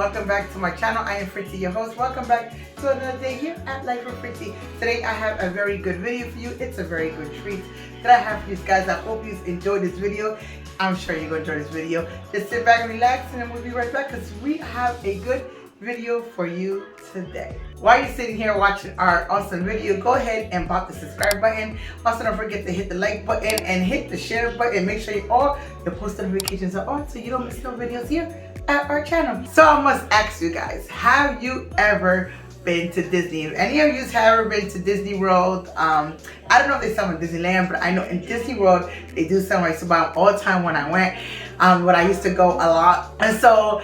welcome back to my channel. I am Fritzy, your host. Welcome back to another day here at Life with Fritzy. Today I have a very good video for you. It's a very good treat that I have for you guys. I hope you enjoyed this video. I'm sure you're going to enjoy this video. Just sit back and relax, and then we'll be right back because we have a good video for you today. While you're sitting here watching our awesome video, go ahead and pop the subscribe button. Also, don't forget to hit the like button and hit the share button. Make sure all your post notifications are on so you don't miss no videos here at our channel. So I must ask you guys, have you ever been to Disney? If any of you have ever been to Disney World, I don't know if they sell in Disneyland, but I know in Disney World they do sell. I used to buy them all the time when I went, but I used to go a lot. And so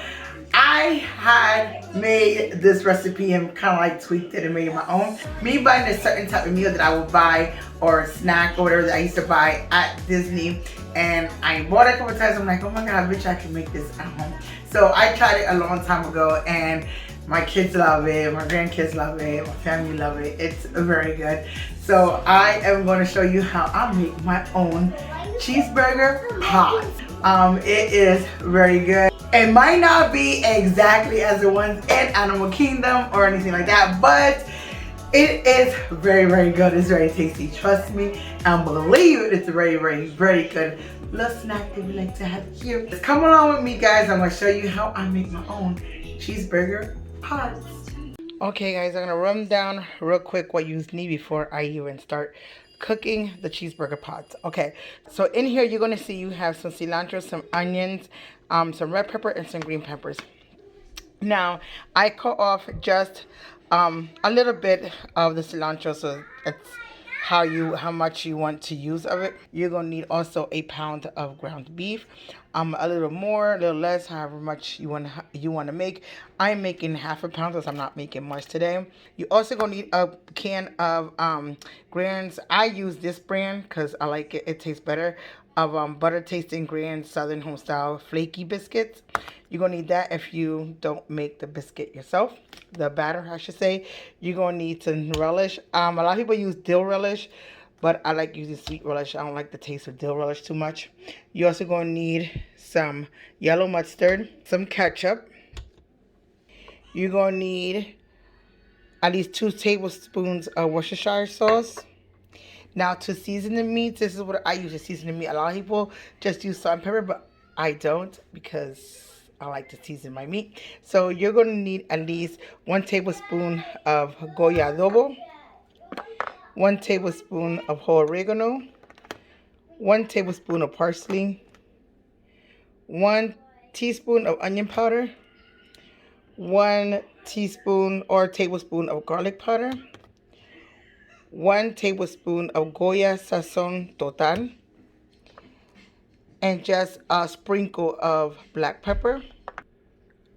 I had made this recipe and kind of like tweaked it and made it my own. Me buying a certain type of meal that I would buy or a snack or whatever that I used to buy at Disney, and I bought it a couple times. I'm like, oh my god, I wish I could make this at home. So I tried it a long time ago, and my kids love it, my grandkids love it, my family love it. It's very good. So I am going to show you how I make my own cheeseburger pot. It is very good. It might not be exactly as the ones in Animal Kingdom or anything like that, but it is very, very good. It's very tasty. Trust me and believe it. It's a very, very, very good little snack that we like to have here. Just come along with me, guys. I'm going to show you how I make my own cheeseburger pots. Okay, guys, I'm going to run down real quick what you need before I even start cooking the cheeseburger pots. Okay, so in here you're going to see you have some cilantro, some onions, some red pepper, and some green peppers. Now I cut off just a little bit of the cilantro, so it's how much you want to use of it. You're gonna need also a pound of ground beef, a little more, a little less, however much you want to make. I'm making half a pound because I'm not making much today. You also gonna need a can of Grand's. I use this brand because I like it. It tastes better. Of butter tasting Grand Southern Home Style flaky biscuits. You're gonna need that if you don't make the biscuit yourself, the batter I should say. You're gonna need some relish. A lot of people use dill relish, but I like using sweet relish. I don't like the taste of dill relish too much. You're also gonna need some yellow mustard, some ketchup. You're gonna need at least 2 tablespoons of Worcestershire sauce. Now, to season the meat, this is what I use to season the meat. A lot of people just use salt and pepper, but I don't because I like to season my meat. So you're going to need at least 1 tablespoon of Goya Adobo, 1 tablespoon of whole oregano, 1 tablespoon of parsley, 1 teaspoon of onion powder, 1 teaspoon or tablespoon of garlic powder, 1 tablespoon of Goya Sazon Total, and just a sprinkle of black pepper.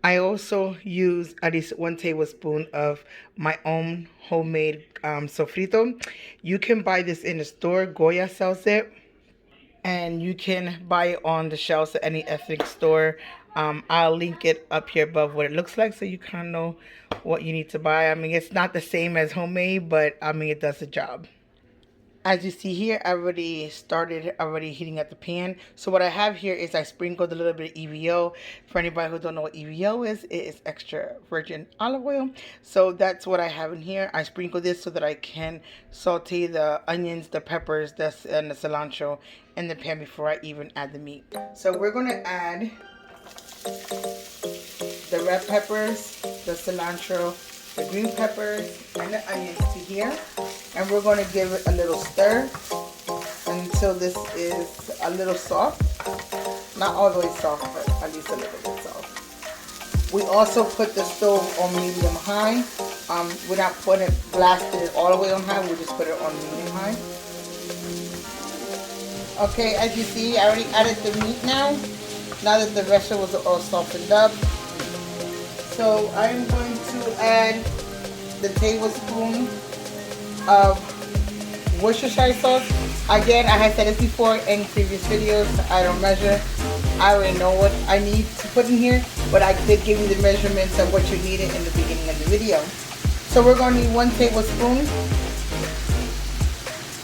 I also use at least 1 tablespoon of my own homemade sofrito. You can buy this in the store. Goya sells it, and you can buy it on the shelves at any ethnic store. I'll link it up here above what it looks like so you kind of know what you need to buy. I mean, it's not the same as homemade, but I mean, it does the job. As you see here, I already started heating up the pan. So what I have here is I sprinkled a little bit of EVO. For anybody who don't know what EVO is, it is extra virgin olive oil. So that's what I have in here. I sprinkled this so that I can saute the onions, the peppers, and the cilantro in the pan before I even add the meat. So we're going to add the red peppers, the cilantro, the green peppers, and the onions to here. And we're going to give it a little stir until this is a little soft. Not all the way soft, but at least a little bit soft. We also put the stove on medium high. We're not putting it, blasting it all the way on high. We just put it on medium high. Okay, as you see, I already added the meat now. Now that the vegetables are all softened up. So I'm going to add the tablespoon of Worcestershire sauce. Again, I had said this before in previous videos. I don't measure. I already know what I need to put in here, but I did give you the measurements of what you needed in the beginning of the video. So we're going to need 1 tablespoon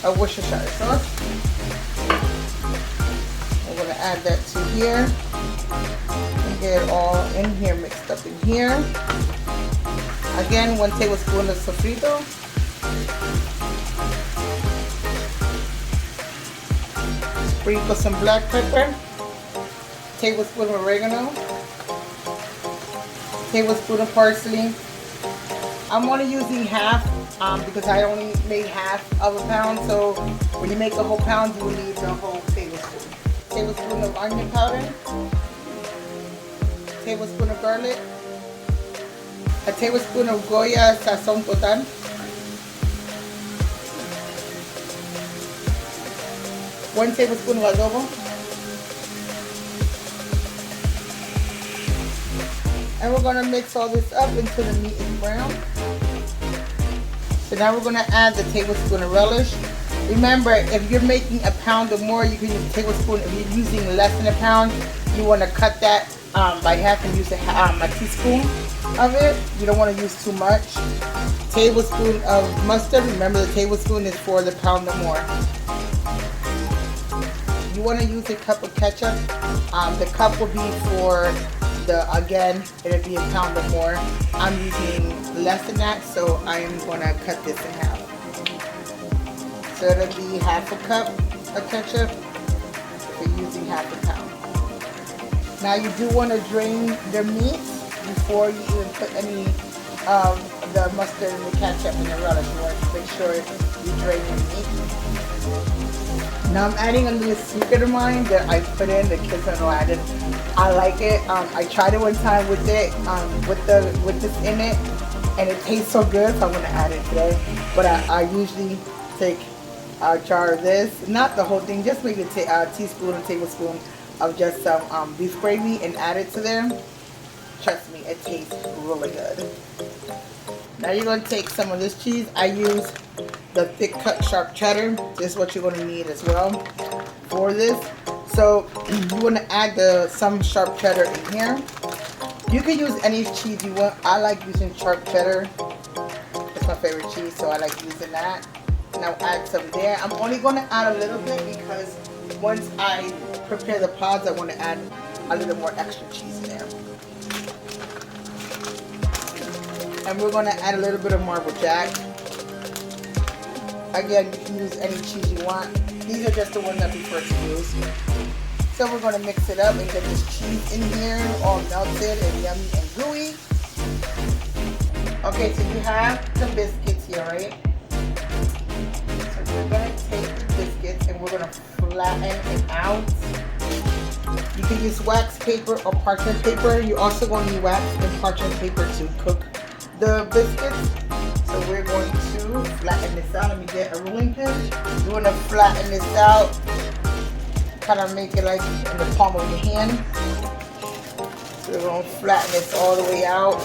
of Worcestershire sauce. We're going to add that to here. get it all in here, mixed up in here. Again, 1 tablespoon of sofrito. Sprinkle some black pepper. Tablespoon of oregano. Tablespoon of parsley. I'm only using half because I only made half of a pound. So when you make a whole pound, you will need the whole tablespoon. Tablespoon of onion powder. Tablespoon of garlic. A tablespoon of Goya sazon total. One tablespoon of adobo. And we're going to mix all this up until the meat is brown. So now we're going to add the tablespoon of relish. Remember, if you're making a pound or more, you can use a tablespoon. If you're using less than a pound, you want to cut that by half and use a teaspoon of it. You don't want to use too much. Tablespoon of mustard. Remember, the tablespoon is for the pound or more. You want to use a cup of ketchup. The cup will be for again, it'll be a pound or more. I'm using less than that, so I am going to cut this in half. So it'll be half a cup of ketchup if you're using half a pound. Now you do want to drain the meat before you even put any of the mustard and the ketchup and the relish. You want to make sure you drain the meat. Now I'm adding a little secret of mine that I put in. The kids don't know I like it. I tried it one time with it, with this in it, and it tastes so good. So I'm gonna add it today. But I usually take a jar of this, not the whole thing, just maybe a teaspoon or tablespoon of just some beef gravy and add it to there. Trust me, it tastes really good. Now you're gonna take some of this cheese. I use the thick cut sharp cheddar. This is what you're going to need as well for this. So you want to add some sharp cheddar in here. You can use any cheese you want. I like using sharp cheddar. It's my favorite cheese, so I like using that. Now add some there. I'm only going to add a little bit because once I prepare the pods, I want to add a little more extra cheese in there. And we're going to add a little bit of Marble Jack. Again, you can use any cheese you want. These are just the ones I prefer to use. So we're going to mix it up and get this cheese in here, all melted and yummy and gooey. Okay, so you have the biscuits here, right? So we're going to take the biscuits and we're going to flatten it out. You can use wax paper or parchment paper. You're also going to need wax and parchment paper to cook the biscuits. So we're going to flatten this out. Let me get a ruling pin. You want to flatten this out. Kind of make it like in the palm of your hand. So we're going to flatten this all the way out.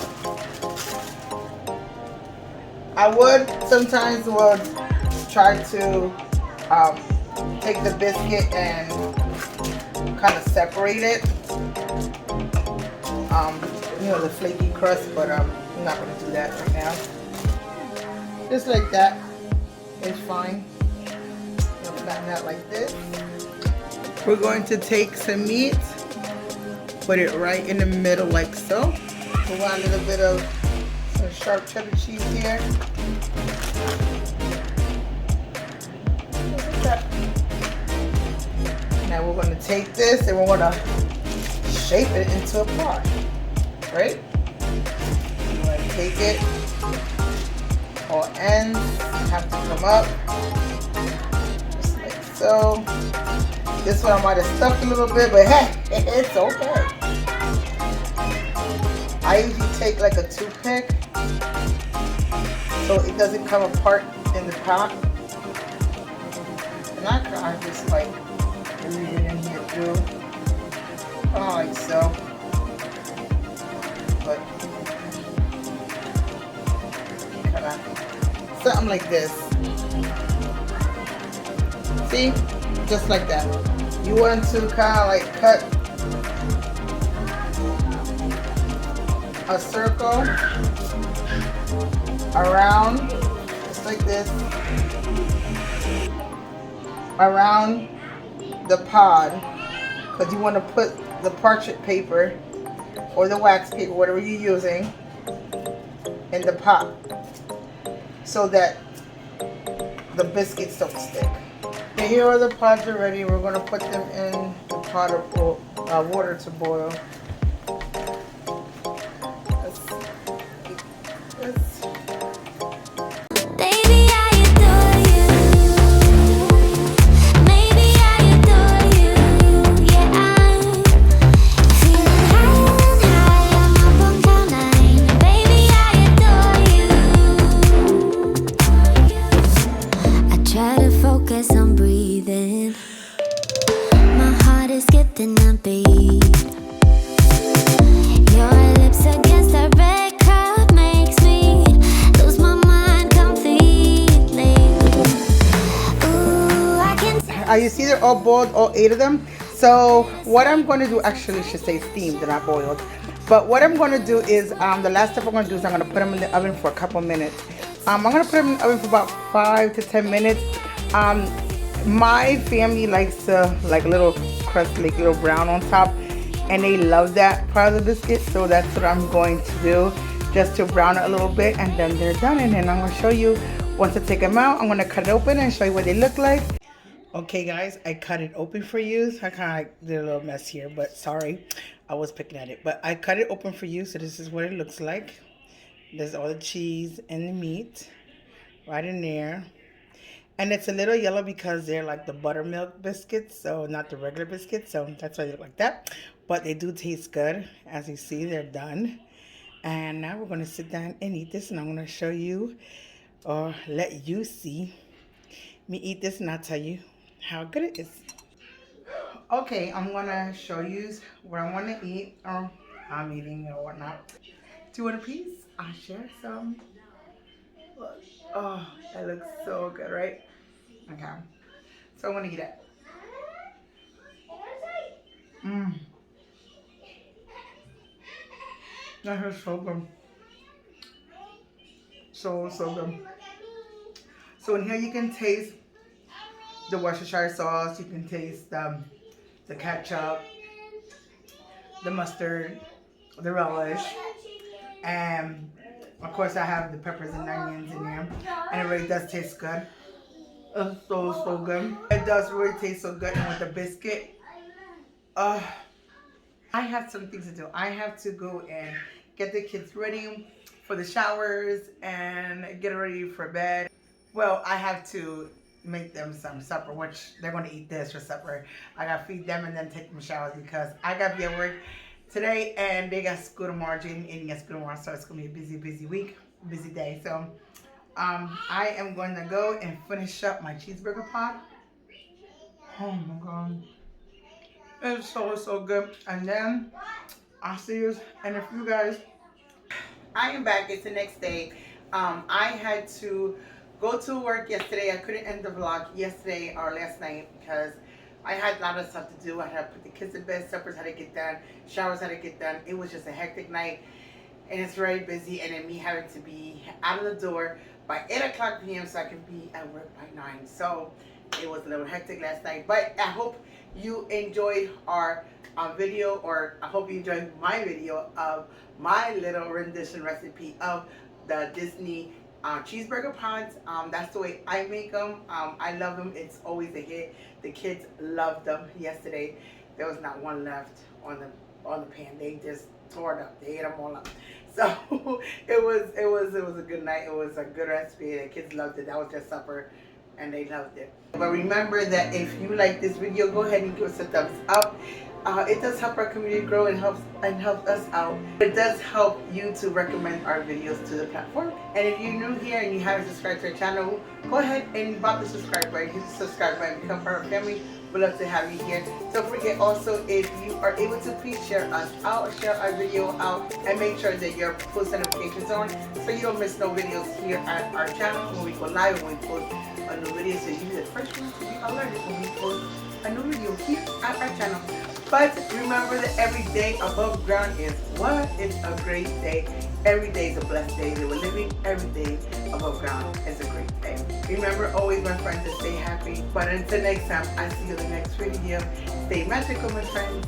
I would sometimes try to take the biscuit and kind of separate it. You know, the flaky crust, but I'm not going to do that right now. Just like that, it's fine. You'll flatten that like this. We're going to take some meat, put it right in the middle like so. We want a little bit of some sharp cheddar cheese here. Now we're going to take this and we're going to shape it into a pod, right? We're going to take it. All ends have to come up, just like so. This one I might have stuck a little bit, but hey, it's okay. I usually take like a toothpick so it doesn't come apart in the pot. And I kind of just like leave it in here too. Kind of like so. But something like this. See? Just like that. You want to kind of like cut a circle around, just like this, around the pod, because you want to put the parchment paper or the wax paper, whatever you're using, in the pot so that the biscuits don't stick. Okay, here are the pods already. We're going to put them in the pot of water to boil. You see they're all boiled, all 8 of them. So what I'm going to do, actually should say steamed, they're not boiled. But what I'm going to do is, the last step I'm going to do is I'm going to put them in the oven for a couple minutes. I'm going to put them in the oven for about 5 to 10 minutes. My family likes like a little crust, like a little brown on top, and they love that part of the biscuit. So that's what I'm going to do, just to brown it a little bit, and then they're done. And then I'm going to show you, once I take them out, I'm going to cut it open and show you what they look like. Okay guys, I cut it open for you. I kind of did a little mess here, but sorry, I was picking at it. But I cut it open for you, so this is what it looks like. There's all the cheese and the meat right in there. And it's a little yellow because they're like the buttermilk biscuits, so not the regular biscuits. So that's why they look like that. But they do taste good. As you see, they're done. And now we're going to sit down and eat this, and I'm going to show you, or let you see me eat this, and I'll tell you how good it is. Okay, I'm gonna show you what I want to eat, or I'm eating, or whatnot. Do you want a piece? I'll share some. Look. Oh, that looks so good, right? Okay, so I'm gonna eat it. That is so good. So good. So in here you can taste the Worcestershire sauce, you can taste the ketchup, the mustard, the relish, and of course I have the peppers and onions in there, and it really does taste good. It's so good. It does really taste so good, and with the biscuit, I have some things to do. I have to go and get the kids ready for the showers and get ready for bed. Well, I have to make them some supper, which they're going to eat this for supper. I got to feed them and then take them showers because I got to be at work today and they got school tomorrow. Jamie and got school tomorrow, so it's going to be a busy week, busy day. So I am going to go and finish up my cheeseburger pod. Oh my God. It's so good. And then I'll see you in a few guys. I am back. It's the next day. I had to go to work yesterday. I couldn't end the vlog yesterday or last night because I had a lot of stuff to do. I had to put the kids to bed, suppers had to get done, showers had to get done. It was just a hectic night and it's very busy, and then me having to be out of the door by 8 o'clock p.m. so I can be at work by 9. So it was a little hectic last night, but I hope you enjoyed our video, or I hope you enjoyed my video of my little rendition recipe of the Disney cheeseburger pods. That's the way I make them. I love them. It's always a hit. The kids loved them. Yesterday there was not one left on the pan. They just tore it up. They ate them all up. So it was a good night. It was a good recipe. The kids loved it. That was their supper and they loved it. But remember that if you like this video, go ahead and give us a thumbs up. It does help our community grow and helps us out. It does help you to recommend our videos to the platform. And if you're new here and you haven't subscribed to our channel, go ahead and bump the subscribe button. Hit the subscribe button, become part of our family. We'd love to have you here. Don't forget also, if you are able to, please share us out, share our video out, and make sure that your post notifications on so you don't miss no videos here at our channel when we go live, when we post a new video, so you're the first one to be alerted when we post a new video here at our channel. But remember that every day above ground is what? It's a great day. Every day is a blessed day that we're living. Every day above ground is a great day. Remember always, my friends, to stay happy. But until next time, I see you in the next video. Stay magical, my friends.